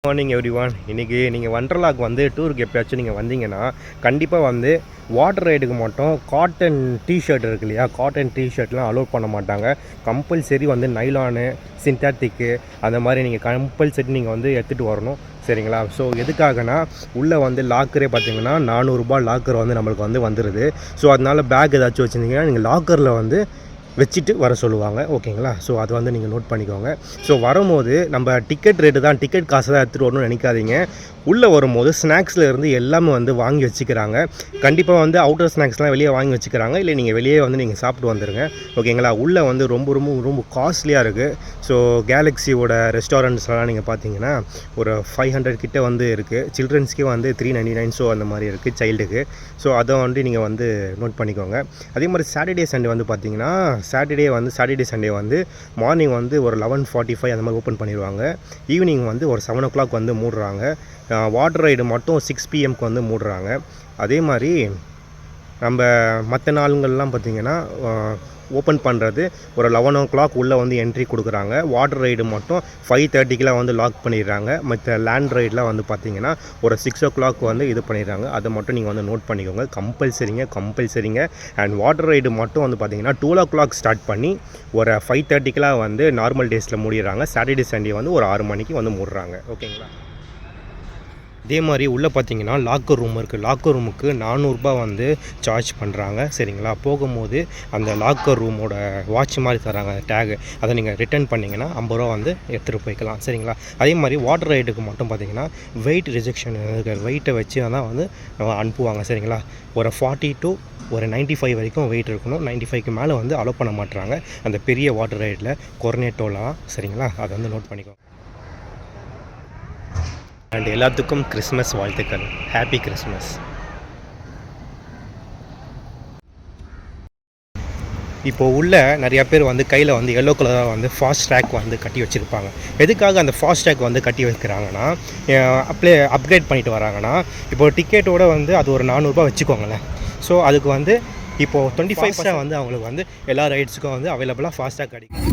Morning everyone. இன்றைக்கி நீங்கள் வண்டர்லாக்கு வந்து டூருக்கு எப்போயாச்சும் நீங்கள் வந்தீங்கன்னா கண்டிப்பாக வந்து வாட்டர் ரைடுக்கு மட்டும் காட்டன் டிஷர்ட் இருக்கு இல்லையா, காட்டன் டிஷர்ட்லாம் அலோவ் பண்ண மாட்டாங்க. கம்பல்சரி வந்து நைலானு, சிந்தட்டிக்கு அந்த மாதிரி நீங்கள் கம்பல்சரி நீங்கள் வந்து எடுத்துகிட்டு வரணும். சரிங்களா? ஸோ எதுக்காகனா உள்ளே வந்து லாக்கரே பார்த்தீங்கன்னா 400 ரூபாய் லாக்கர் வந்து நம்மளுக்கு வந்து வந்துடுது. ஸோ அதனால் பேக் ஏதாச்சும் வச்சுருந்தீங்கன்னா நீங்கள் லாக்கரில் வந்து வச்சுட்டு வர சொல்லுவாங்க. ஓகேங்களா? ஸோ அது வந்து நீங்கள் நோட் பண்ணிக்கோங்க. ஸோ வரும்போது நம்ம டிக்கெட் ரேட்டு தான், டிக்கெட் காசு தான் எடுத்துகிட்டு வரணும்னு நினைக்காதீங்க. உள்ளே வரும்போது ஸ்நாக்ஸில் இருந்து எல்லாமே வந்து வாங்கி வச்சுக்கிறாங்க. கண்டிப்பாக வந்து அவுட்டர் ஸ்நாக்ஸ்லாம் வெளியே வாங்கி வச்சுக்கிறாங்க. இல்லை நீங்கள் வெளியே வந்து நீங்கள் சாப்பிட்டு வந்துடுங்க. ஓகேங்களா? உள்ளே வந்து ரொம்ப ரொம்ப ரொம்ப காஸ்ட்லியாக இருக்குது. ஸோ கேலக்ஸியோட ரெஸ்டாரண்ட்ஸ்லாம் நீங்கள் பார்த்தீங்கன்னா ஒரு 500 கிட்ட வந்து இருக்குது. சில்ட்ரன்ஸ்க்கே வந்து 399 ஸோ அந்த மாதிரி இருக்குது சைல்டுக்கு. ஸோ அதை வந்து நீங்கள் வந்து நோட் பண்ணிக்கோங்க. அதே மாதிரி சாட்டர்டே சண்டே வந்து பார்த்தீங்கன்னா சாட்டர்டே சண்டே வந்து மார்னிங் வந்து ஒரு 11:45 அந்த மாதிரி ஓப்பன் பண்ணிடுவாங்க. ஈவினிங் வந்து ஒரு 7 o'clock வந்து மூடுறாங்க. வாட்டர் ரைடு மட்டும் 6 PM வந்து மூடுறாங்க. அதே மாதிரி நம்ம மற்ற நாளுங்கள்லாம் பார்த்திங்கன்னா ஓப்பன் பண்ணுறது ஒரு 11 o'clock உள்ளே வந்து என்ட்ரி கொடுக்குறாங்க. வாட்டர் ரைடு மட்டும் 5:30 வந்து லாக் பண்ணிடுறாங்க. மற்ற லேண்ட் ரைடெலாம் வந்து பார்த்திங்கன்னா ஒரு 6 o'clock வந்து இது பண்ணிடுறாங்க. அதை மட்டும் நீங்கள் வந்து நோட் பண்ணிக்கோங்க. கம்பல்சரிங்க. அண்ட் வாட்டர் ரைடு மட்டும் வந்து பார்த்திங்கன்னா 12 o'clock ஸ்டார்ட் பண்ணி ஒரு 5:30 வந்து நார்மல் டேஸில் மூடிடுறாங்க. சாட்டர்டே சண்டே வந்து ஒரு 6 மணிக்கு வந்து மூடுறாங்க. ஓகேங்களா? இதே மாதிரி உள்ளே பார்த்தீங்கன்னா லாக்கர் ரூம் இருக்குது. லாக்கர் ரூமுக்கு 400 ரூபாய் வந்து சார்ஜ் பண்ணுறாங்க. சரிங்களா? போகும்போது அந்த லாக்கர் ரூமோட வாட்ச் மாதிரி தராங்க, டேகு, அதை நீங்கள் ரிட்டர்ன் பண்ணிங்கன்னா 50 ரூபா வந்து எடுத்துகிட்டு போய்க்கலாம். சரிங்களா? அதே மாதிரி வாட்டர் ரைடுக்கு மட்டும் பார்த்தீங்கன்னா வெயிட் ரிஜெக்ஷன் வெயிட்டை வச்சு தான் வந்து அனுப்புவாங்க. சரிங்களா? ஒரு 40 to ஒரு 95 வரைக்கும் வெயிட் இருக்கணும். 95க்கு மேலே வந்து அலோவ் பண்ண மாட்டுறாங்க அந்த பெரிய வாட்டர் ரைடில், கொர்னேட்டோலாம். சரிங்களா? அதை வந்து நோட் பண்ணிக்கோங்க. அண்ட் எல்லாத்துக்கும் கிறிஸ்மஸ் வாழ்த்துக்கள். Happy Christmas. இப்போது உள்ள நிறையா பேர் வந்து கையில் வந்து எல்லோ கலராக வந்து ஃபாஸ்ட் ட்ராக் வந்து கட்டி வச்சுருப்பாங்க. எதுக்காக அந்த ஃபாஸ்ட் ட்ராக் வந்து கட்டி வைக்கிறாங்கன்னா, அப்கிரேட் பண்ணிட்டு வராங்கன்னா, இப்போது டிக்கெட்டோடு வந்து அது ஒரு 400 ரூபாய் வச்சுக்கோங்களேன். ஸோ அதுக்கு வந்து இப்போது 25% வந்து அவங்களுக்கு வந்து எல்லா ரைட்ஸுக்கும் வந்து அவைலபிளாக ஃபாஸ்ட்டாக கிடைக்கும்.